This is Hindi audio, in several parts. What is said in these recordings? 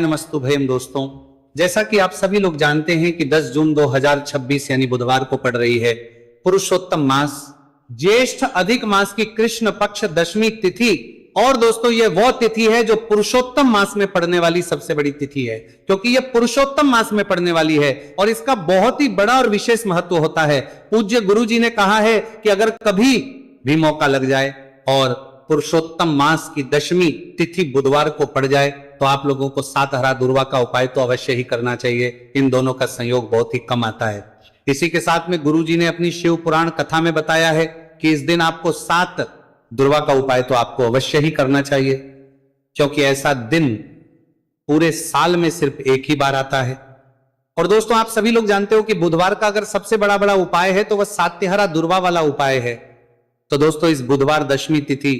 नमस्तुभयम दोस्तों, जैसा कि आप सभी लोग जानते हैं कि 10 जून 2026 यानी बुधवार को पड़ रही है पुरुषोत्तम मास, ज्येष्ठ अधिक मास की कृष्ण पक्ष दशमी तिथि। और दोस्तों ये वो तिथि है जो पुरुषोत्तम मास में पड़ने वाली सबसे बड़ी तिथि है, क्योंकि ये पुरुषोत्तम मास में पड़ने वाली है और इसका बहुत ही बड़ा और विशेष महत्व होता है। पूज्य गुरु जी ने कहा है कि अगर कभी भी मौका लग जाए और पुरुषोत्तम मास की दशमी तिथि बुधवार को पड़ जाए तो आप लोगों को सात हरा दुर्वा का उपाय तो अवश्य ही करना चाहिए। इन दोनों का संयोग बहुत ही कम आता है। इसी के साथ में गुरु जी ने अपनी शिव पुराण कथा में बताया है कि इस दिन आपको सात दुर्वा का उपाय तो आपको अवश्य ही करना चाहिए, क्योंकि ऐसा दिन पूरे साल में सिर्फ एक ही बार आता है। और दोस्तों आप सभी लोग जानते हो कि बुधवार का अगर सबसे बड़ा बड़ा उपाय है तो वह सात्यहरा दुर्वा वाला उपाय है। तो दोस्तों इस बुधवार दशमी तिथि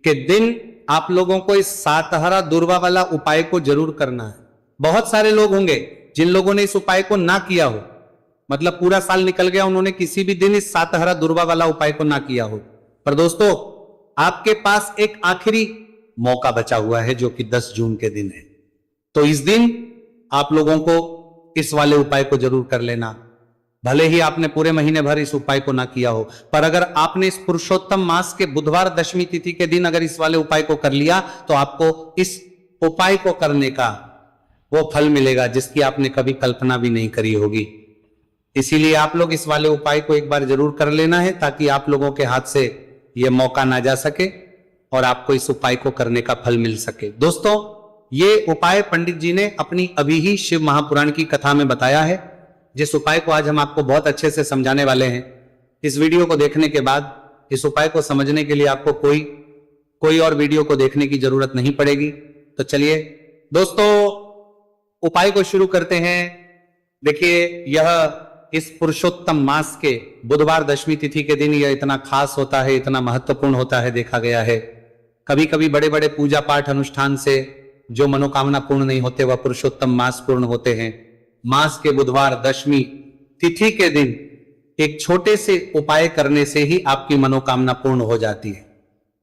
के दिन आप लोगों को इस सातहरा दुर्वा वाला उपाय को जरूर करना है। बहुत सारे लोग होंगे जिन लोगों ने इस उपाय को ना किया हो, मतलब पूरा साल निकल गया, उन्होंने किसी भी दिन इस सातहरा दुर्वा वाला उपाय को ना किया हो। पर दोस्तों आपके पास एक आखिरी मौका बचा हुआ है जो कि 10 जून के दिन है। तो इस दिन आप लोगों को इस वाले उपाय को जरूर कर लेना। भले ही आपने पूरे महीने भर इस उपाय को ना किया हो, पर अगर आपने इस पुरुषोत्तम मास के बुधवार दशमी तिथि के दिन अगर इस वाले उपाय को कर लिया तो आपको इस उपाय को करने का वो फल मिलेगा जिसकी आपने कभी कल्पना भी नहीं करी होगी। इसीलिए आप लोग इस वाले उपाय को एक बार जरूर कर लेना है ताकि आप लोगों के हाथ से यह मौका ना जा सके और आपको इस उपाय को करने का फल मिल सके। दोस्तों ये उपाय पंडित जी ने अपनी अभी ही शिव महापुराण की कथा में बताया है, जिस उपाय को आज हम आपको बहुत अच्छे से समझाने वाले हैं। इस वीडियो को देखने के बाद इस उपाय को समझने के लिए आपको कोई और वीडियो को देखने की जरूरत नहीं पड़ेगी। तो चलिए दोस्तों उपाय को शुरू करते हैं। देखिए यह इस पुरुषोत्तम मास के बुधवार दशमी तिथि के दिन यह इतना खास होता है, इतना महत्वपूर्ण होता है। देखा गया है कभी कभी बड़े बड़े पूजा पाठ अनुष्ठान से जो मनोकामना पूर्ण नहीं होते वह पुरुषोत्तम मास पूर्ण होते हैं। मास के बुधवार दशमी तिथि के दिन एक छोटे से उपाय करने से ही आपकी मनोकामना पूर्ण हो जाती है।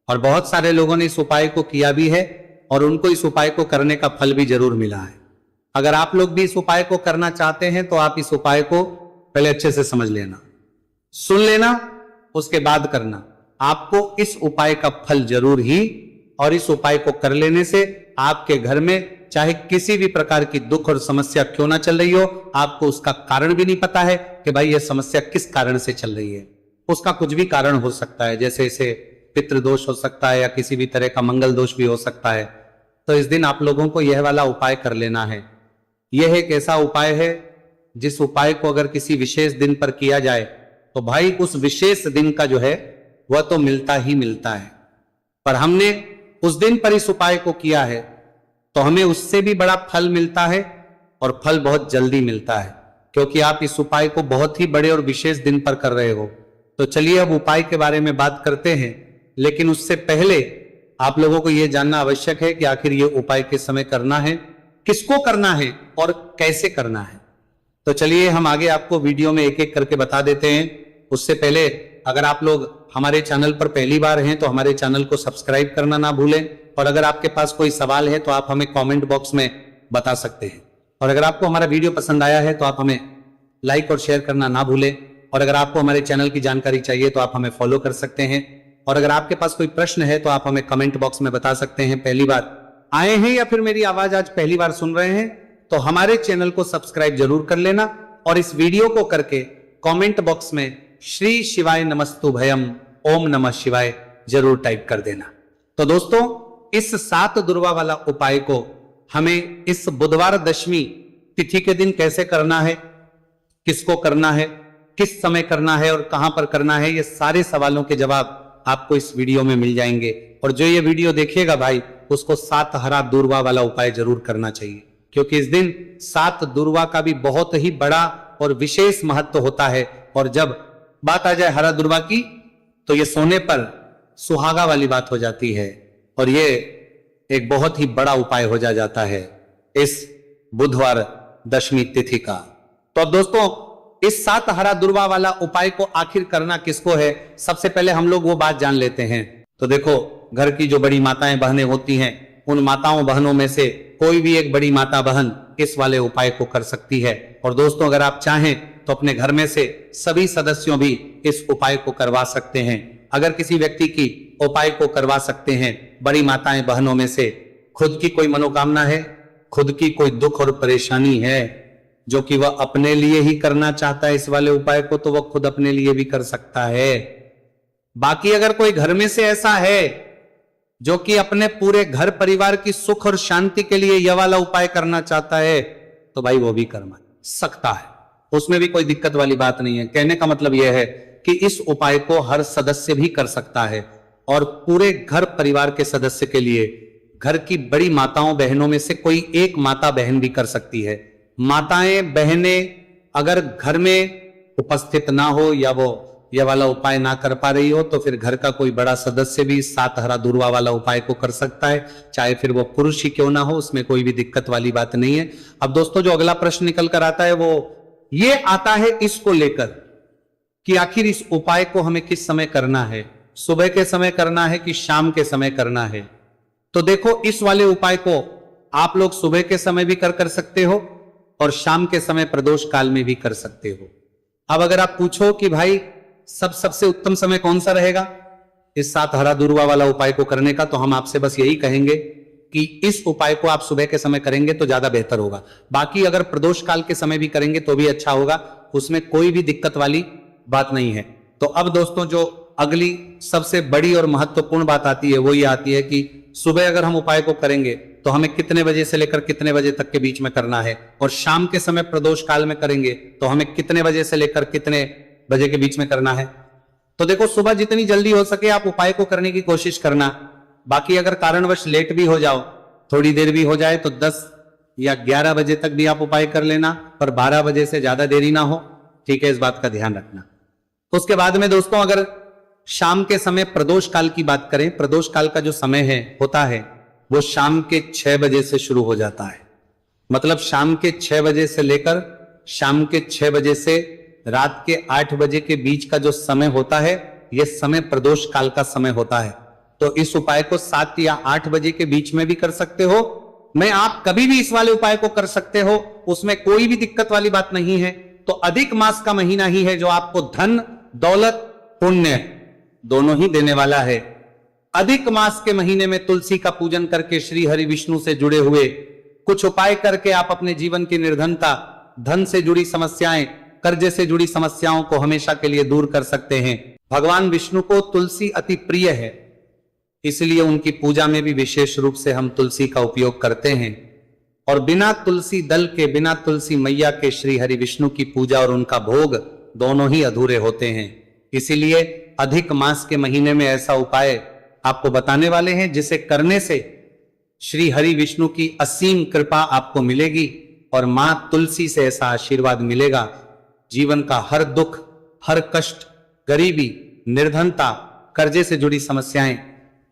और बहुत सारे लोगों ने इस उपाय को किया भी है और उनको इस उपाय को करने का फल भी जरूर मिला है। अगर आप लोग भी इस उपाय को करना चाहते हैं तो आप इस उपाय को पहले अच्छे से समझ लेना, सुन लेना, उसके बाद करना। आपको इस उपाय का फल जरूर ही, और इस उपाय को कर लेने से आपके घर में चाहे किसी भी प्रकार की दुख और समस्या क्यों ना चल रही हो, आपको उसका कारण भी नहीं पता है कि भाई यह समस्या किस कारण से चल रही है। उसका कुछ भी कारण हो सकता है, जैसे इसे पितृदोष हो सकता है या किसी भी तरह का मंगल दोष भी हो सकता है। तो इस दिन आप लोगों को यह वाला उपाय कर लेना है। यह एक ऐसा उपाय है जिस उपाय को अगर किसी विशेष दिन पर किया जाए तो भाई उस विशेष दिन का जो है वह तो मिलता ही मिलता है। पर हमने उस दिन पर इस उपाय को किया है तो हमें उससे भी बड़ा फल मिलता है, और फल बहुत जल्दी मिलता है, क्योंकि आप इस उपाय को बहुत ही बड़े और विशेष दिन पर कर रहे हो। तो चलिए अब उपाय के बारे में बात करते हैं, लेकिन उससे पहले आप लोगों को यह जानना आवश्यक है कि आखिर यह उपाय किस समय करना है, किसको करना है और कैसे करना है। तो चलिए हम आगे आपको वीडियो में एक एक करके बता देते हैं। उससे पहले अगर आप लोग हमारे चैनल पर पहली बार हैं तो हमारे चैनल को सब्सक्राइब करना ना भूलें, और अगर आपके पास कोई सवाल है तो आप हमें कमेंट बॉक्स में बता सकते हैं। और अगर आपको हमारा वीडियो पसंद आया है तो आप हमें लाइक और शेयर करना ना भूलें। और अगर आपको हमारे चैनल की जानकारी चाहिए तो आप हमें फॉलो कर सकते हैं। और अगर आपके पास कोई प्रश्न है तो आप हमें कमेंट बॉक्स में बता सकते हैं। पहली बार आए हैं या फिर मेरी आवाज आज पहली बार सुन रहे हैं तो हमारे चैनल को सब्सक्राइब जरूर कर लेना, और इस वीडियो को करके कमेंट बॉक्स में श्री शिवाय नमस्तुभयम ओम नमः शिवाय जरूर टाइप कर देना। तो दोस्तों इस सात दुर्वा वाला उपाय को हमें इस बुधवार दशमी तिथि के दिन कैसे करना है, किसको करना है, किस समय करना है और कहां पर करना है, ये सारे सवालों के जवाब आपको इस वीडियो में मिल जाएंगे। और जो ये वीडियो देखेगा भाई उसको सात हरा दुर्वा वाला उपाय जरूर करना चाहिए, क्योंकि इस दिन सात दुर्वा का भी बहुत ही बड़ा और विशेष महत्व होता है। और जब बात आ जाए हरा दुर्वा की तो ये सोने पर सुहागा वाली बात हो जाती है, और ये एक बहुत ही बड़ा उपाय हो जाता है इस बुधवार दशमी तिथि का। तो अब दोस्तों इस सात हरा दुर्वा वाला उपाय को आखिर करना किसको है, सबसे पहले हम लोग वो बात जान लेते हैं। तो देखो घर की जो बड़ी माताएं बहनें होती हैं, उन माताओं बहनों में से कोई भी एक बड़ी माता बहन इस वाले उपाय को कर सकती है। और दोस्तों, अगर आप चाहें तो अपने घर में से सभी सदस्यों भी इस उपाय को करवा सकते हैं। अगर किसी व्यक्ति की उपाय को करवा सकते हैं, बड़ी माताएं बहनों में से खुद की कोई मनोकामना है, खुद की कोई दुख और परेशानी है जो कि वह अपने लिए ही करना चाहता है इस वाले उपाय को, तो वह खुद अपने लिए भी कर सकता है। बाकी अगर कोई घर में से ऐसा है जो कि अपने पूरे घर परिवार की सुख और शांति के लिए यह वाला उपाय करना चाहता है, तो भाई वो भी करवा सकता है, उसमें भी कोई दिक्कत वाली बात नहीं है। कहने का मतलब यह है कि इस उपाय को हर सदस्य भी कर सकता है और पूरे घर परिवार के सदस्य के लिए घर की बड़ी माताओं बहनों में से कोई एक माता बहन भी कर सकती है। माताएं बहनें अगर घर में उपस्थित ना हो या वो यह वाला उपाय ना कर पा रही हो, तो फिर घर का कोई बड़ा सदस्य भी 7 हरा दूर्वा वाला उपाय को कर सकता है, चाहे फिर वो पुरुष ही क्यों ना हो, उसमें कोई भी दिक्कत वाली बात नहीं है। अब दोस्तों, जो अगला प्रश्न निकल कर आता है वो ये आता है इसको लेकर कि आखिर इस उपाय को हमें किस समय करना है, सुबह के समय करना है कि शाम के समय करना है। तो देखो, इस वाले उपाय को आप लोग सुबह के समय भी कर सकते हो और शाम के समय प्रदोष काल में भी कर सकते हो। अब अगर आप पूछो कि भाई सबसे उत्तम समय कौन सा रहेगा इस 7 हरा दूर्वा वाला उपाय को करने का, तो हम आपसे बस यही कहेंगे कि इस उपाय को आप सुबह के समय करेंगे तो ज्यादा बेहतर होगा। बाकी अगर प्रदोष काल के समय भी करेंगे तो भी अच्छा होगा, उसमें कोई भी दिक्कत वाली बात नहीं है। तो अब दोस्तों, जो अगली सबसे बड़ी और महत्वपूर्ण बात आती है वो ये आती है कि सुबह अगर हम उपाय को करेंगे तो हमें कितने बजे से लेकर कितने बजे तक के बीच में करना है, और शाम के समय प्रदोष काल में करेंगे तो हमें कितने बजे से लेकर कितने बजे के बीच में करना है। तो देखो, सुबह जितनी जल्दी हो सके आप उपाय को करने की कोशिश करना। बाकी अगर कारणवश लेट भी हो जाओ, थोड़ी देर भी हो जाए, तो 10 या 11 बजे तक भी आप उपाय कर लेना, पर 12 बजे से ज्यादा देरी ना हो, ठीक है, इस बात का ध्यान रखना। उसके बाद में दोस्तों, अगर शाम के समय प्रदोष काल की बात करें, प्रदोष काल का जो समय है होता है वो शाम के 6 बजे से शुरू हो जाता है। मतलब शाम के 6 बजे से लेकर शाम के 6 बजे से रात के 8 बजे के बीच का जो समय होता है, यह समय प्रदोष काल का समय होता है। तो इस उपाय को 7 या 8 बजे के बीच में भी कर सकते हो, मैं आप कभी भी इस वाले उपाय को कर सकते हो, उसमें कोई भी दिक्कत वाली बात नहीं है। तो अधिक मास का महीना ही है जो आपको धन, दौलत, पुण्य दोनों ही देने वाला है। अधिक मास के महीने में तुलसी का पूजन करके श्री हरि विष्णु से जुड़े हुए कुछ उपाय करके आप अपने जीवन की निर्धनता, धन से जुड़ी समस्याएं, कर्जे से जुड़ी समस्याओं को हमेशा के लिए दूर कर सकते हैं। भगवान विष्णु को तुलसी अति प्रिय है, इसलिए उनकी पूजा में भी विशेष रूप से हम तुलसी का उपयोग करते हैं। और बिना तुलसी दल के, बिना तुलसी मैया के श्री हरि विष्णु की पूजा और उनका भोग दोनों ही अधूरे होते हैं। इसीलिए अधिक मास के महीने में ऐसा उपाय आपको बताने वाले हैं जिसे करने से श्री हरि विष्णु की असीम कृपा आपको मिलेगी और मां तुलसी से ऐसा आशीर्वाद मिलेगा, जीवन का हर दुख, हर कष्ट, गरीबी, निर्धनता, कर्जे से जुड़ी समस्याएं,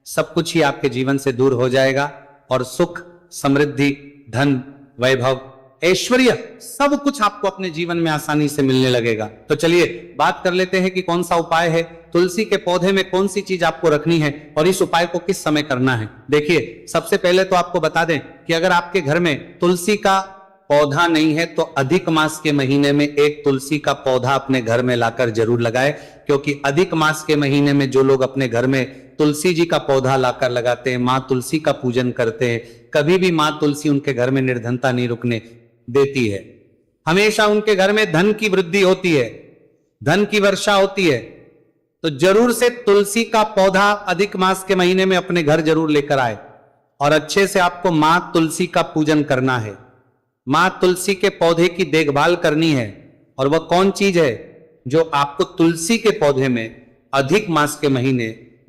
सब कुछ ही आपके जीवन से दूर हो जाएगा और सुख, समृद्धि, धन, वैभव, ऐश्वर्य सब कुछ आपको अपने जीवन में आसानी से मिलने लगेगा। तो चलिए बात कर लेते हैं कि कौन सा उपाय है, तुलसी के पौधे में कौन सी चीज आपको रखनी है और इस उपाय को किस समय करना है। देखिए, सबसे पहले तो आपको बता दें कि अगर आपके घर में तुलसी का पौधा नहीं है तो अधिक मास के महीने में एक तुलसी का पौधा अपने घर में लाकर जरूर लगाए, क्योंकि अधिक मास के महीने में जो लोग अपने घर में तुलसी जी का पौधा लाकर लगाते हैं, मां तुलसी का पूजन करते हैं, कभी भी मां तुलसी उनके घर में निर्धनता नहीं रुकने देती है। हमेशा उनके घर में धन की वृद्धि होती है, धन की वर्षा होती है। तो जरूर से तुलसी का पौधा अधिक मास के महीने में अपने घर जरूर लेकर आए और अच्छे से आपको मां तुलसी का पूजन करना है। मां तुलसी के पौधे की देखभाल करनी है। और वह कौन चीज है जो आपको तुलसी के पौधे में अधिक मास के महीने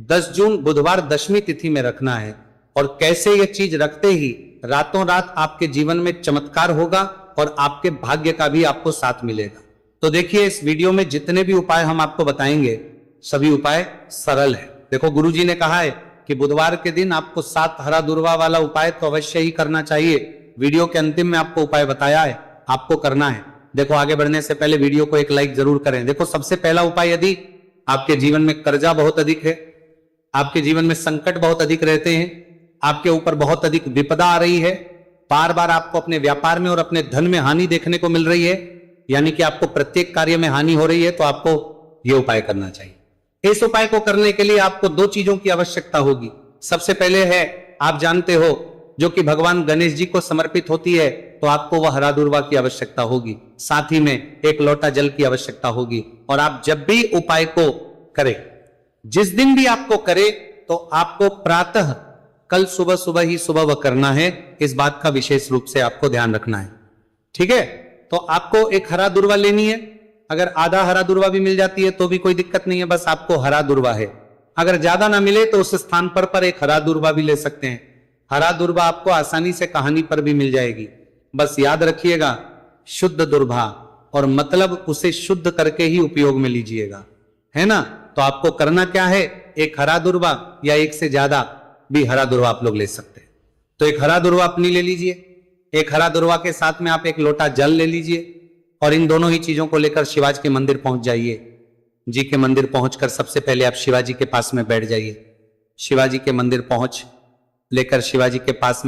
10 जून बुधवार दशमी तिथि में रखना है। और कैसे यह चीज रखते ही रातों रात आपके जीवन में चमत्कार होगा और आपके भाग्य का भी आपको साथ मिलेगा। तो देखिए, इस वीडियो में जितने भी उपाय हम आपको बताएंगे सभी उपाय सरल है। देखो, गुरुजी ने कहा है कि बुधवार के दिन आपको 7 हरा दूर्वा वाला उपाय तो अवश्य ही करना चाहिए। वीडियो के अंतिम में आपको उपाय बताया है, आपको करना है। देखो, आगे बढ़ने से पहले वीडियो को एक लाइक जरूर करें। देखो, सबसे पहला उपाय, यदि आपके जीवन में कर्जा बहुत अधिक है, आपके जीवन में संकट बहुत अधिक रहते हैं, आपके ऊपर बहुत अधिक विपदा आ रही है, बार बार आपको अपने व्यापार में और अपने धन में हानि देखने को मिल रही है, यानी कि आपको प्रत्येक कार्य में हानि हो रही है, तो आपको यह उपाय करना चाहिए। इस उपाय को करने के लिए आपको दो चीजों की आवश्यकता होगी। सबसे पहले है, आप जानते हो, जो कि भगवान गणेश जी को समर्पित होती है, तो आपको वह हरा दुर्वा की आवश्यकता होगी, साथ ही में एक लोटा जल की आवश्यकता होगी। और आप जब भी उपाय को करें, जिस दिन भी आपको करें, तो आपको प्रातः कल सुबह सुबह ही सुबह वह करना है। इस बात का विशेष रूप से आपको ध्यान रखना है, ठीक है। तो आपको एक हरा दुर्वा लेनी है। अगर आधा हरा दुर्वा भी मिल जाती है तो भी कोई दिक्कत नहीं है, बस आपको हरा दुर्वा है। अगर ज्यादा ना मिले तो उस स्थान पर एक हरा दुर्वा भी ले सकते हैं। हरा दुर्वा आपको आसानी से कहानी पर भी मिल जाएगी। बस याद रखिएगा, शुद्ध दुर्वा, और मतलब उसे शुद्ध करके ही उपयोग में लीजिएगा, है ना। तो आपको करना क्या है, एक हरा दुर्वा या एक से ज्यादा भी हरा दुर्वा आप लोग ले सकते हैं। तो एक हरा दुर्वा अपनी ले लीजिए, एक हरा दुर्वा के साथ में आप एक लोटा जल ले लीजिए, और इन दोनों ही चीजों को लेकर शिवाजी के मंदिर पहुंच जाइए। जी के मंदिर पहुंचकर सबसे पहले आप शिवाजी के पास में बैठ जाइए। शिवाजी के मंदिर पहुंच लेकर शिवाजी के पास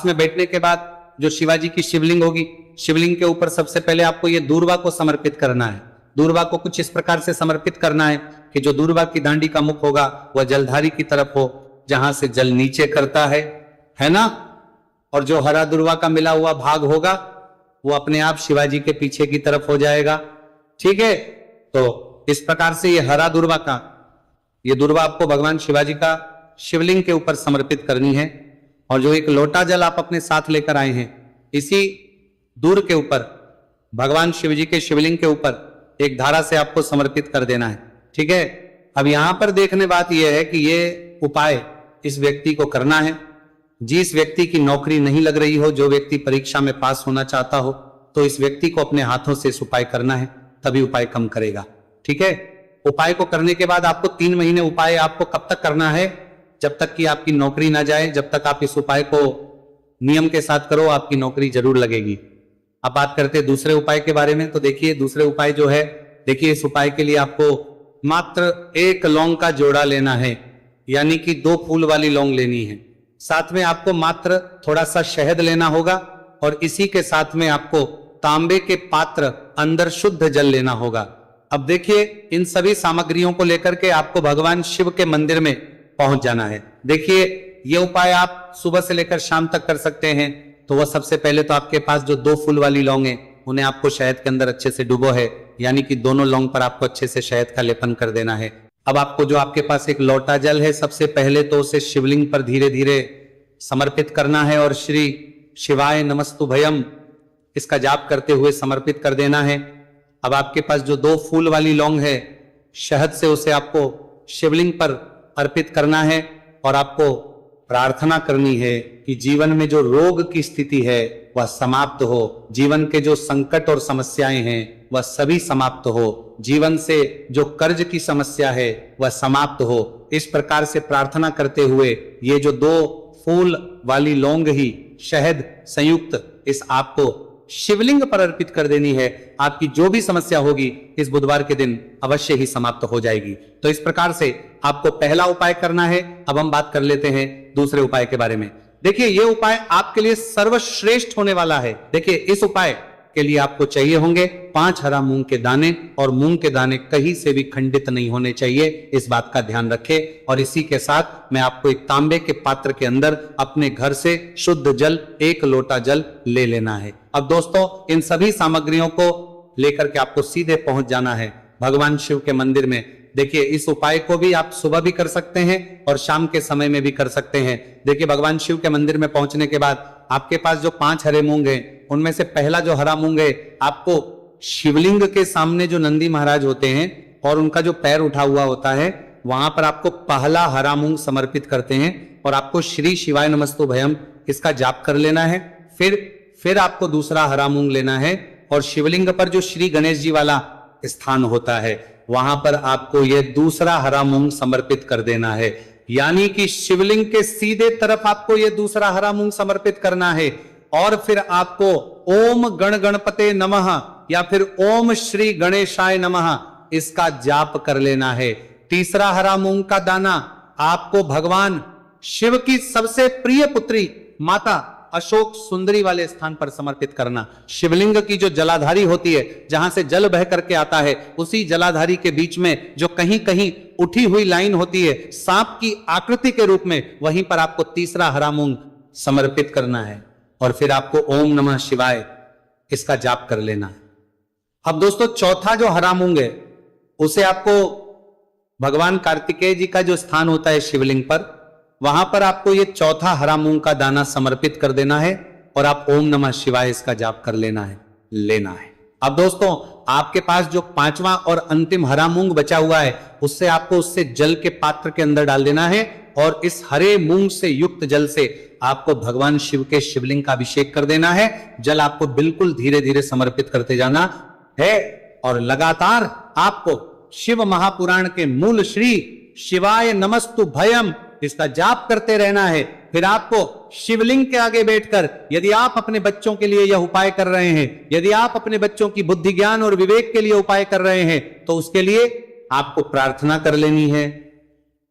में बैठने के बाद जो शिवाजी की शिवलिंग होगी, शिवलिंग के ऊपर सबसे पहले आपको ये दूर्वा को समर्पित करना है। दूर्वा को कुछ इस प्रकार से समर्पित करना है कि जो दूर्वा की दांडी का मुख होगा वह जलधारी की तरफ हो, जहां से जल नीचे करता है ना। और जो हरा दूर्वा का मिला हुआ भाग होगा वो अपने आप शिवाजी के पीछे की तरफ हो जाएगा, ठीक है। तो इस प्रकार से ये हरा दूर्वा का, ये दूर्वा आपको भगवान शिवाजी का शिवलिंग के ऊपर समर्पित करनी है। और जो एक लोटा जल आप अपने साथ लेकर आए हैं, इसी दूर के ऊपर भगवान शिवजी के शिवलिंग के ऊपर एक धारा से आपको समर्पित कर देना है, ठीक है। अब यहां पर देखने बात यह है कि ये उपाय इस व्यक्ति को करना है। जिस व्यक्ति की नौकरी नहीं लग रही हो, जो व्यक्ति परीक्षा में पास होना चाहता हो, तो इस व्यक्ति को अपने हाथों से इस उपाय करना है, तभी उपाय कम करेगा, ठीक है। उपाय को करने के बाद आपको 3 महीने उपाय आपको कब तक करना है, जब तक कि आपकी नौकरी ना जाए। जब तक आप इस उपाय को नियम के साथ करो, आपकी नौकरी जरूर लगेगी। अब बात करते हैं दूसरे उपाय के बारे में। तो देखिए दूसरे उपाय जो है, देखिए इस उपाय के लिए आपको मात्र 1 लौंग का जोड़ा लेना है, यानी कि 2 फूल वाली लौंग लेनी है। साथ में आपको मात्र थोड़ा सा शहद लेना होगा, और इसी के साथ में आपको तांबे के पात्र अंदर शुद्ध जल लेना होगा। अब देखिए इन सभी सामग्रियों को लेकर के आपको भगवान शिव के मंदिर में पहुंच जाना है। देखिए ये उपाय आप सुबह से लेकर शाम तक कर सकते हैं। तो वह सबसे पहले तो आपके पास जो 2 फूल वाली लौंग है, उन्हें आपको शहद के अंदर अच्छे से डुबो है, यानी कि दोनों लौंग पर आपको अच्छे से शहद का लेपन कर देना है। अब आपको जो आपके पास एक लोटा जल है, सबसे पहले तो उसे शिवलिंग पर धीरे धीरे समर्पित करना है, और श्री शिवाय नमस्तुभयम इसका जाप करते हुए समर्पित कर देना है। अब आपके पास जो 2 फूल वाली लौंग है, शहद से उसे आपको शिवलिंग पर अर्पित करना है, और आपको प्रार्थना करनी है कि जीवन में जो रोग की स्थिति है वह समाप्त हो, जीवन के जो संकट और समस्याएं हैं वह सभी समाप्त हो, जीवन से जो कर्ज की समस्या है वह समाप्त हो। इस प्रकार से प्रार्थना करते हुए ये जो 2 फूल वाली लौंग ही शहद संयुक्त इस आपको शिवलिंग पर अर्पित कर देनी है। आपकी जो भी समस्या होगी इस बुधवार के दिन अवश्य ही समाप्त हो जाएगी। तो इस प्रकार से आपको पहला उपाय करना है। अब हम बात कर लेते हैं दूसरे उपाय के बारे में। देखिए ये उपाय आपके लिए सर्वश्रेष्ठ होने वाला है। देखिए इस उपाय के लिए आपको चाहिए होंगे 5 हरा मूंग के दाने, और मूंग के दाने कहीं से भी खंडित नहीं होने चाहिए, इस बात का ध्यान रखें। और इसी के साथ मैं आपको एक तांबे के पात्र के अंदर अपने घर से शुद्ध जल 1 लोटा जल ले लेना है। अब दोस्तों इन सभी सामग्रियों को लेकर के आपको सीधे पहुंच जाना है भगवान शिव के मंदिर में। देखिए इस उपाय को भी आप सुबह भी कर सकते हैं और शाम के समय में भी कर सकते हैं। देखिए भगवान शिव के मंदिर में पहुंचने के बाद आपके पास जो 5 हरे मूंग हैं, उनमें से पहला जो हरा मूंग है, आपको शिवलिंग के सामने जो नंदी महाराज होते हैं और उनका जो पैर उठा हुआ होता है, वहां पर आपको पहला हरा मूंग समर्पित करते हैं, और आपको श्री शिवाय नमस्तुभयम इसका जाप कर लेना है। फिर आपको दूसरा हरा मूंग लेना है, और शिवलिंग पर जो श्री गणेश जी वाला स्थान होता है वहां पर आपको यह दूसरा हरा मूंग समर्पित कर देना है। यानी कि शिवलिंग के सीधे तरफ आपको यह दूसरा हरा मूंग समर्पित करना है, और फिर आपको ओम गण गणपते नमः या फिर ओम श्री गणेशाय नमः इसका जाप कर लेना है। तीसरा हरा मूंग का दाना आपको भगवान शिव की सबसे प्रिय पुत्री माता अशोक सुंदरी वाले स्थान पर समर्पित करना। शिवलिंग की जो जलाधारी होती है, जहां से जल बह करके आता है, उसी जलाधारी के बीच में जो कहीं कहीं उठी हुई लाइन होती है सांप की आकृति के रूप में, वहीं पर आपको तीसरा हरा मूंग समर्पित करना है और फिर आपको ओम नमः शिवाय इसका जाप कर लेना है। अब दोस्तों चौथा जो हरा मूंग है उसे आपको भगवान कार्तिकेय जी का जो स्थान होता है शिवलिंग पर, वहां पर आपको ये चौथा हरा मूंग का दाना समर्पित कर देना है और आप ओम नमः शिवाय इसका जाप कर लेना है। अब दोस्तों आपके पास जो पांचवा और अंतिम हरा मूंग बचा हुआ है उससे आपको उससे जल के पात्र के अंदर डाल देना है और इस हरे मूंग से युक्त जल से आपको भगवान शिव के शिवलिंग का अभिषेक कर देना है। जल आपको बिल्कुल धीरे धीरे समर्पित करते जाना है और लगातार आपको शिव महापुराण के मूल श्री शिवाय नमस्तु भयम इसका जाप करते रहना है। फिर आपको शिवलिंग के आगे बैठकर, यदि आप अपने बच्चों के लिए यह उपाय कर रहे हैं, यदि आप अपने बच्चों की बुद्धि ज्ञान और विवेक के लिए उपाय कर रहे हैं, तो उसके लिए आपको प्रार्थना कर लेनी है,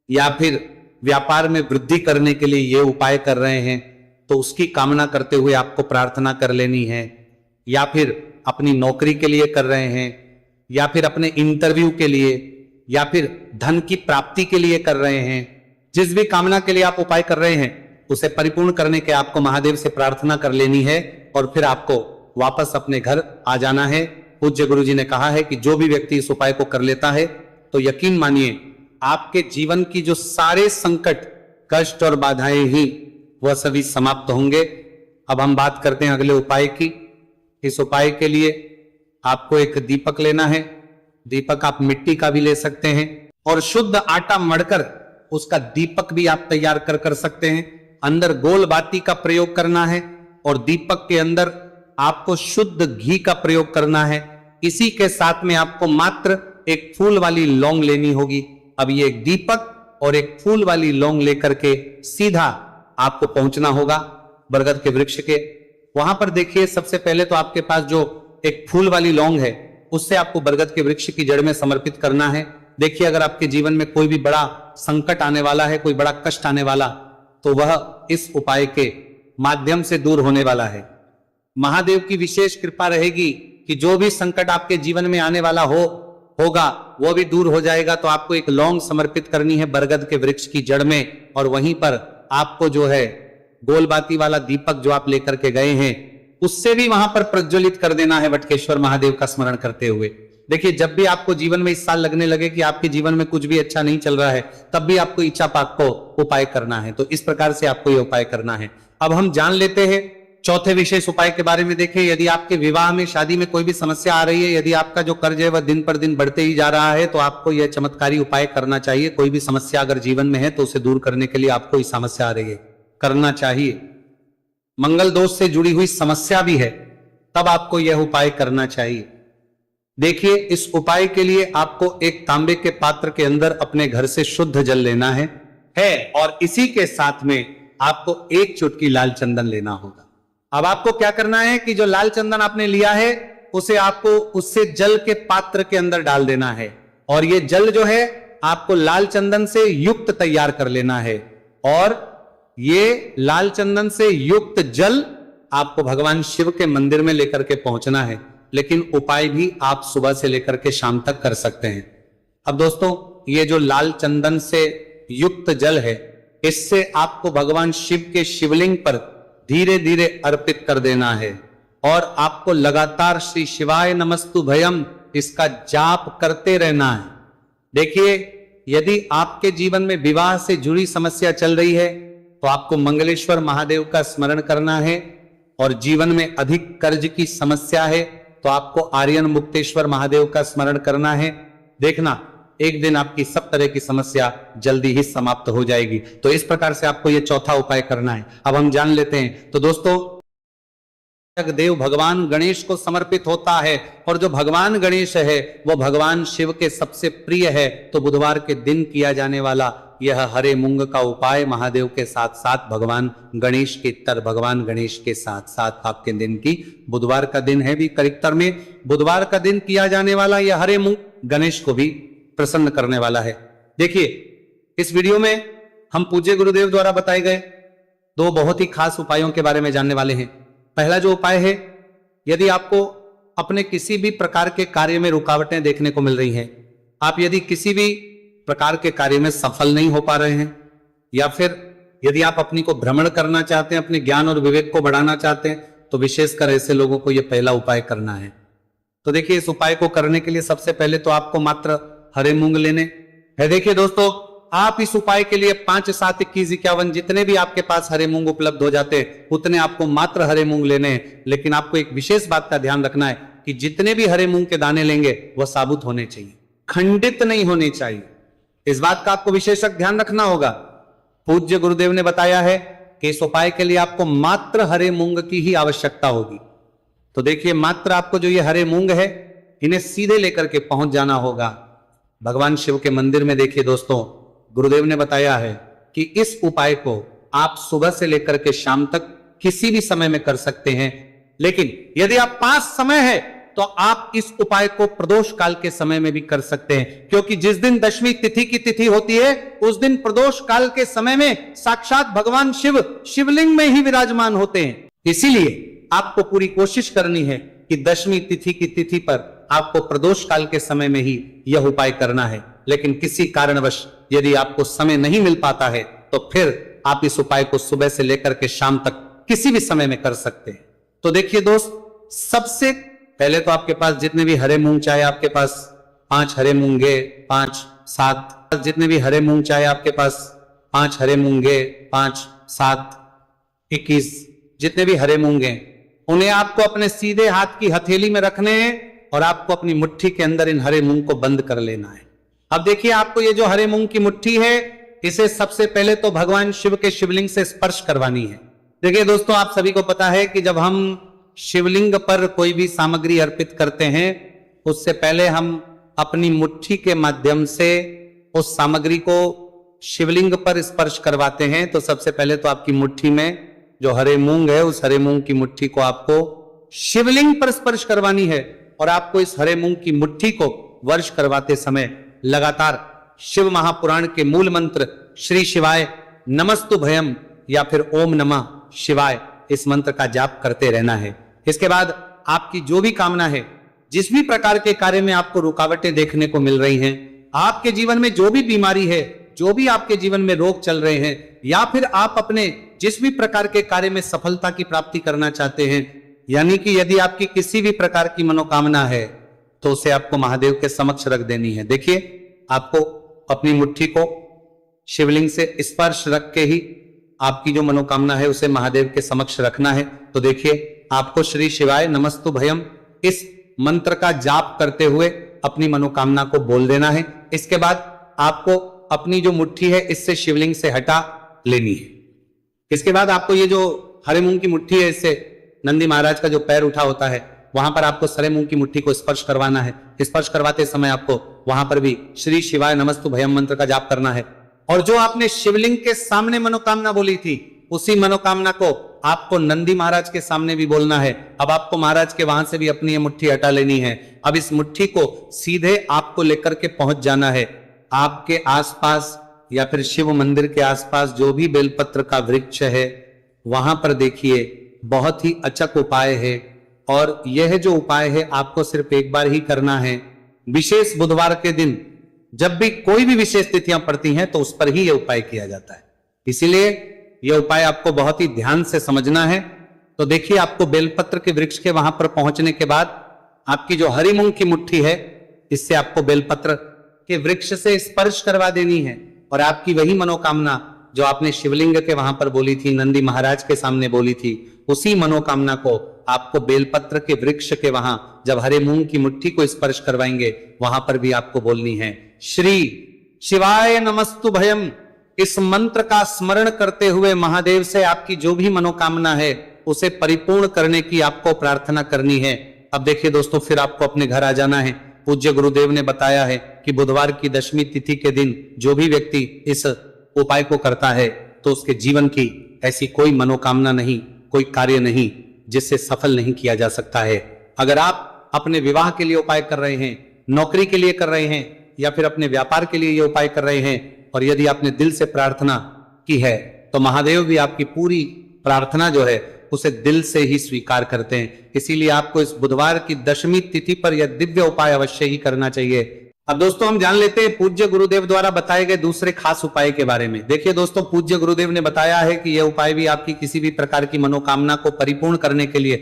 या फिर व्यापार में वृद्धि करने के लिए यह उपाय कर रहे हैं तो उसकी कामना करते हुए आपको प्रार्थना कर लेनी है, या फिर अपनी नौकरी के लिए कर रहे हैं, या फिर अपने इंटरव्यू के लिए, या फिर धन की प्राप्ति के लिए कर रहे हैं। जिस भी कामना के लिए आप उपाय कर रहे हैं उसे परिपूर्ण करने के आपको महादेव से प्रार्थना कर लेनी है और फिर आपको वापस अपने घर आ जाना है। पूज्य गुरु जी ने कहा है कि जो भी व्यक्ति इस उपाय को कर लेता है तो यकीन मानिए आपके जीवन की जो सारे संकट, कष्ट और बाधाएं ही वह सभी समाप्त होंगे। अब हम बात करते हैं अगले उपाय की। इस उपाय के लिए आपको एक दीपक लेना है। दीपक आप मिट्टी का भी ले सकते हैं और शुद्ध आटा मढ़कर उसका दीपक भी आप तैयार कर सकते हैं। अंदर गोल बाती का प्रयोग करना है और दीपक के अंदर आपको शुद्ध घी का प्रयोग करना है। इसी के साथ में आपको मात्र एक फूल वाली लौंग लेनी होगी। अब ये एक दीपक और एक फूल वाली लौंग लेकर के सीधा आपको पहुंचना होगा बरगद के वृक्ष के। वहां पर देखिए सबसे पहले तो आपके पास जो एक फूल वाली लौंग है उससे आपको बरगद के वृक्ष की जड़ में समर्पित करना है। देखिए अगर आपके जीवन में कोई भी बड़ा संकट आने वाला है, कोई बड़ा कष्ट आने वाला, तो वह इस उपाय के माध्यम से दूर होने वाला है। महादेव की विशेष कृपा रहेगी कि जो भी संकट आपके जीवन में आने वाला होगा वो भी दूर हो जाएगा। तो आपको एक लौंग समर्पित करनी है बरगद के वृक्ष की जड़ में और वहीं पर आपको जो है गोलबाती वाला दीपक जो आप लेकर के गए हैं उससे भी वहां पर प्रज्वलित कर देना है वटकेश्वर महादेव का स्मरण करते हुए। देखिए जब भी आपको जीवन में इस साल लगने लगे कि आपके जीवन में कुछ भी अच्छा नहीं चल रहा है, तब भी आपको इच्छा पाक को उपाय करना है। तो इस प्रकार से आपको ये उपाय करना है। अब हम जान लेते हैं चौथे विशेष उपाय के बारे में। देखें यदि आपके विवाह में, शादी में कोई भी समस्या आ रही है, यदि आपका जो कर्ज है वह दिन पर दिन बढ़ते ही जा रहा है, तो आपको यह चमत्कारी उपाय करना चाहिए। कोई भी समस्या अगर जीवन में है तो उसे दूर करने के लिए आपको ये समस्या आ रही है, करना चाहिए। मंगल दोष से जुड़ी हुई समस्या भी है तब आपको यह उपाय करना चाहिए। देखिए इस उपाय के लिए आपको एक तांबे के पात्र के अंदर अपने घर से शुद्ध जल लेना है और इसी के साथ में आपको एक चुटकी लाल चंदन लेना होगा। अब आपको क्या करना है कि जो लाल चंदन आपने लिया है उसे आपको उससे जल के पात्र के अंदर डाल देना है और ये जल जो है आपको लाल चंदन से युक्त तैयार कर लेना है और ये लाल चंदन से युक्त जल आपको भगवान शिव के मंदिर में लेकर के पहुंचना है। लेकिन उपाय भी आप सुबह से लेकर के शाम तक कर सकते हैं। अब दोस्तों ये जो लाल चंदन से युक्त जल है इससे आपको भगवान शिव के शिवलिंग पर धीरे धीरे अर्पित कर देना है और आपको लगातार श्री शिवाय नमस्तु भयम इसका जाप करते रहना है। देखिए यदि आपके जीवन में विवाह से जुड़ी समस्या चल रही है तो आपको मंगलेश्वर महादेव का स्मरण करना है और जीवन में अधिक कर्ज की समस्या है तो आपको आर्यन मुक्तेश्वर महादेव का स्मरण करना है। देखना एक दिन आपकी सब तरह की समस्या जल्दी ही समाप्त हो जाएगी। तो इस प्रकार से आपको यह चौथा उपाय करना है। अब हम जान लेते हैं। तो दोस्तों देव भगवान गणेश को समर्पित होता है और जो भगवान गणेश है वो भगवान शिव के सबसे प्रिय है। तो बुधवार के दिन किया जाने वाला यह हरे मूंग का उपाय महादेव के साथ साथ भगवान गणेश के भगवान गणेश के साथ साथ आपके दिन की बुधवार का दिन है भी करिक्तर में बुधवार का दिन किया जाने वाला यह हरे मूंग गणेश को भी प्रसन्न करने वाला है। देखिए इस वीडियो में हम पूज्य गुरुदेव द्वारा बताए गए दो बहुत ही खास उपायों के बारे में जानने वाले हैं। पहला जो उपाय है, यदि आपको अपने किसी भी प्रकार के कार्य में रुकावटें देखने को मिल रही हैं, आप यदि किसी भी प्रकार के कार्य में सफल नहीं हो पा रहे हैं, या फिर यदि आप अपनी को भ्रमण करना चाहते हैं, अपने ज्ञान और विवेक को बढ़ाना चाहते हैं, तो विशेषकर ऐसे लोगों को यह पहला उपाय करना है। तो देखिए, इस उपाय को करने के लिए सबसे पहले तो आपको मात्र हरे मूंग लेने है। देखिए दोस्तों, आप इस उपाय के लिए 5, 7, 21, 51 जितने भी आपके पास हरे मूंग उपलब्ध हो जाते हैं, उतने आपको मात्र हरे मूंग लेने हैं। लेकिन आपको एक विशेष बात का ध्यान रखना है कि जितने भी हरे मूंग के दाने लेंगे वह साबुत होने चाहिए, खंडित नहीं होने चाहिए। इस बात का आपको विशेषक ध्यान रखना होगा। पूज्य गुरुदेव ने बताया है कि इस उपाय के लिए आपको मात्र हरे मूंग की ही आवश्यकता होगी। तो देखिए, मात्र आपको जो ये हरे मूंग है, इन्हें सीधे लेकर के पहुंच जाना होगा भगवान शिव के मंदिर में। देखिए दोस्तों, गुरुदेव ने बताया है कि इस उपाय को आप सुबह से लेकर के शाम तक किसी भी समय में कर सकते हैं। लेकिन यदि आप पास समय है तो आप इस उपाय को प्रदोष काल के समय में भी कर सकते हैं, क्योंकि जिस दिन दशमी तिथि की तिथि होती है, उस दिन प्रदोष काल के समय में साक्षात भगवान शिव शिवलिंग में ही विराजमान होते हैं। इसीलिए आपको पूरी कोशिश करनी है कि दशमी तिथि की तिथि पर आपको प्रदोष काल के समय में ही यह उपाय करना है। लेकिन किसी कारणवश यदि आपको समय नहीं मिल पाता है, तो फिर आप इस उपाय को सुबह से लेकर के शाम तक किसी भी समय में कर सकते हैं। तो देखिए दोस्त, सबसे पहले तो आपके पास जितने भी हरे मूंग, चाहे आपके पास 5 हरे मूंगे, 5, 7, जितने भी हरे मूंग, चाहे आपके पास 5 हरे मूंगे, 5, 7, 21 जितने भी हरे मूंगे, उन्हें आपको अपने सीधे हाथ की हथेली में रखने हैं और आपको अपनी मुट्ठी के अंदर इन हरे मूंग को बंद कर लेना है। अब देखिए, आपको ये जो हरे मूंग की मुट्ठी है, इसे सबसे पहले तो भगवान शिव के शिवलिंग से स्पर्श करवानी है। देखिए दोस्तों, आप सभी को पता है कि जब हम शिवलिंग पर कोई भी सामग्री अर्पित करते हैं, उससे पहले हम अपनी मुट्ठी के माध्यम से उस सामग्री को शिवलिंग पर स्पर्श करवाते हैं। तो सबसे पहले तो आपकी मुट्ठी में जो हरे मूंग है, उस हरे मूंग की मुट्ठी को आपको शिवलिंग पर स्पर्श करवानी है। और आपको इस हरे मूंग की मुट्ठी को वर्ष करवाते समय लगातार शिव महापुराण के मूल मंत्र श्री शिवाय नमस्तु भयम या फिर ओम नमः शिवाय, इस मंत्र का जाप करते रहना है। इसके बाद आपकी जो भी कामना है, जिस भी प्रकार के कार्य में आपको रुकावटें देखने को मिल रही हैं, आपके जीवन में जो भी बीमारी है, जो भी आपके जीवन में रोग चल रहे हैं, या फिर आप अपने जिस भी प्रकार के कार्य में सफलता की प्राप्ति करना चाहते हैं, यानी कि यदि आपकी किसी भी प्रकार की मनोकामना है, तो उसे आपको महादेव के समक्ष रख देनी है। देखिए, आपको अपनी मुट्ठी को शिवलिंग से स्पर्श रख के ही आपकी जो मनोकामना है उसे महादेव के समक्ष रखना है। तो देखिए, आपको श्री शिवाय नमस्तु भयम इस मंत्र का जाप करते हुए अपनी मनोकामना को बोल देना है। इसके बाद आपको अपनी जो मुट्ठी है, इससे शिवलिंग से हटा लेनी है। इसके बाद आपको ये जो हरे मूंग की मुट्ठी है, इससे नंदी महाराज का जो पैर उठा होता है, वहां पर आपको हरे मूंग की मुट्ठी को स्पर्श करवाना है। स्पर्श करवाते समय आपको वहां पर भी श्री शिवाय नमस्तु भयम मंत्र का जाप करना है। और जो आपने शिवलिंग के सामने मनोकामना बोली थी, उसी मनोकामना को आपको नंदी महाराज के सामने भी बोलना है। अब आपको महाराज के वहां से भी अपनी ये मुट्ठी हटा लेनी है। अब इस मुट्ठी को सीधे आपको लेकर के पहुंच जाना है। आपके आसपास या फिर शिव मंदिर के आसपास जो भी बेलपत्र का वृक्ष है, वहां पर देखिए, बहुत ही अचक उपाय है। और यह जो उपाय है, आपको सिर्फ एक बार ही करना है। विशेष बुधवार के दिन जब भी कोई भी विशेष तिथियां पड़ती हैं, तो उस पर ही यह उपाय किया जाता है। इसीलिए यह उपाय आपको बहुत ही ध्यान से समझना है। तो देखिए, आपको बेलपत्र के वृक्ष के वहां पर पहुंचने के बाद आपकी जो हरी मूंग की मुट्ठी है, इससे आपको बेलपत्र के वृक्ष से स्पर्श करवा देनी है। और आपकी वही मनोकामना जो आपने शिवलिंग के वहां पर बोली थी, नंदी महाराज के सामने बोली थी, उसी मनोकामना को आपको बेलपत्र के वृक्ष के वहां जब हरे मूंग की मुट्ठी को स्पर्श करवाएंगे, वहां पर भी आपको बोलनी है श्री शिवाय नमस्तु भयम। इस मंत्र का स्मरण करते हुए महादेव से आपकी जो भी मनोकामना है, उसे परिपूर्ण करने की आपको प्रार्थना करनी है। अब देखिए दोस्तों, फिर आपको अपने घर आ जाना है। पूज्य गुरुदेव ने बताया है कि बुधवार की दशमी तिथि के दिन जो भी व्यक्ति इस उपाय को करता है, तो उसके जीवन की ऐसी कोई मनोकामना नहीं, कोई कार्य नहीं जिससे सफल नहीं किया जा सकता है। अगर आप अपने विवाह के लिए उपाय कर रहे हैं, नौकरी के लिए कर रहे हैं, या फिर अपने व्यापार के लिए ये उपाय कर रहे हैं, और यदि आपने दिल से प्रार्थना की है तो महादेव भी आपकी पूरी प्रार्थना जो है उसे दिल से ही स्वीकार करते हैं। इसीलिए आपको इस बुधवार की दशमी तिथि पर यह दिव्य उपाय अवश्य ही करना चाहिए। अब दोस्तों हम जान लेते हैं पूज्य गुरुदेव द्वारा बताए गए दूसरे खास उपाय के बारे में। देखिए दोस्तों, पूज्य गुरुदेव ने बताया है कि यह उपाय भी आपकी किसी भी प्रकार की मनोकामना को परिपूर्ण करने के लिए,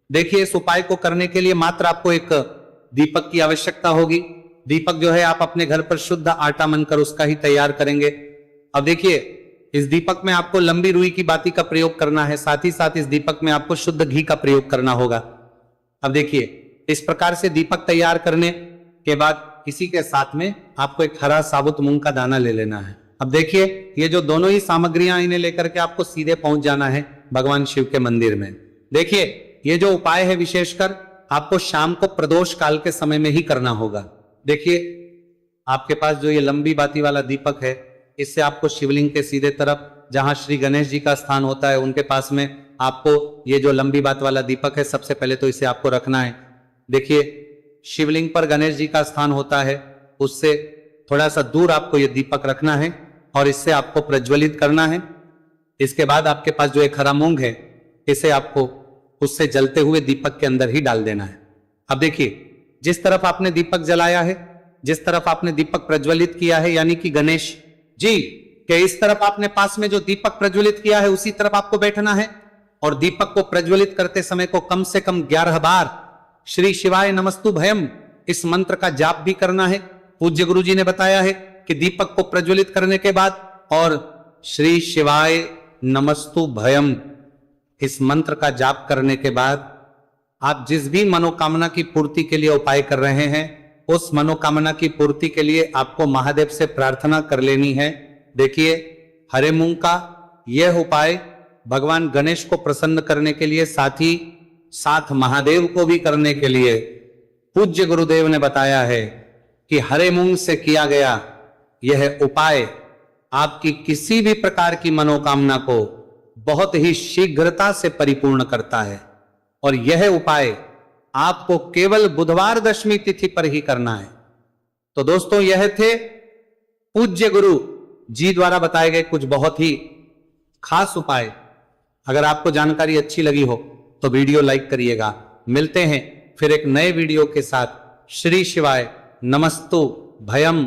देखिए इस उपाय को करने के लिए मात्र आपको एक दीपक की आवश्यकता होगी। दीपक जो है आप अपने घर पर शुद्ध आटा मनकर उसका ही तैयार करेंगे। अब देखिए इस दीपक में आपको लंबी रुई की बाती का प्रयोग करना है, साथ ही साथ इस दीपक में आपको शुद्ध घी का प्रयोग करना होगा। अब देखिए इस प्रकार से दीपक तैयार करने के बाद इसी के साथ में आपको एक हरा साबुत मूंग का दाना ले लेना है। अब देखिए ये जो दोनों ही सामग्रियां, इन्हें लेकर के आपको सीधे पहुंच जाना है भगवान शिव के मंदिर में। देखिए ये जो उपाय है विशेषकर आपको शाम को प्रदोष काल के समय में ही करना होगा। देखिए आपके पास जो ये लंबी बाती वाला दीपक है, इससे आपको शिवलिंग के सीधे तरफ जहां श्री गणेश जी का स्थान होता है उनके पास में आपको ये जो लंबी बात वाला दीपक है, सबसे पहले तो इसे आपको रखना है। देखिए शिवलिंग पर गणेश जी का स्थान होता है, उससे थोड़ा सा दूर आपको ये दीपक रखना है और इससे आपको प्रज्वलित करना है। इसके बाद आपके पास जो एक हरा मूंग है, इसे आपको उससे जलते हुए दीपक के अंदर ही डाल देना है। अब देखिए जिस तरफ आपने दीपक जलाया है, जिस तरफ आपने दीपक प्रज्वलित किया है, यानी कि गणेश जी के इस तरफ आपने पास में जो दीपक प्रज्वलित किया है उसी तरफ आपको बैठना है और दीपक को प्रज्वलित करते समय को कम से कम 11 बार श्री शिवाय नमस्तु भयम इस मंत्र का जाप भी करना है। पूज्य गुरु जी ने बताया है कि दीपक को प्रज्वलित करने के बाद और श्री शिवाय नमस्तु भयम इस मंत्र का जाप करने के बाद आप जिस भी मनोकामना की पूर्ति के लिए उपाय कर रहे हैं, उस मनोकामना की पूर्ति के लिए आपको महादेव से प्रार्थना कर लेनी है। देखिए हरे मूंग का यह उपाय भगवान गणेश को प्रसन्न करने के लिए, साथ ही साथ महादेव को भी करने के लिए पूज्य गुरुदेव ने बताया है कि हरे मूंग से किया गया यह उपाय आपकी किसी भी प्रकार की मनोकामना को बहुत ही शीघ्रता से परिपूर्ण करता है। और यह उपाय आपको केवल बुधवार दशमी तिथि पर ही करना है। तो दोस्तों यह थे पूज्य गुरु जी द्वारा बताए गए कुछ बहुत ही खास उपाय। अगर आपको जानकारी अच्छी लगी हो तो वीडियो लाइक करिएगा। मिलते हैं फिर एक नए वीडियो के साथ। श्री शिवाय नमस्तु भयम।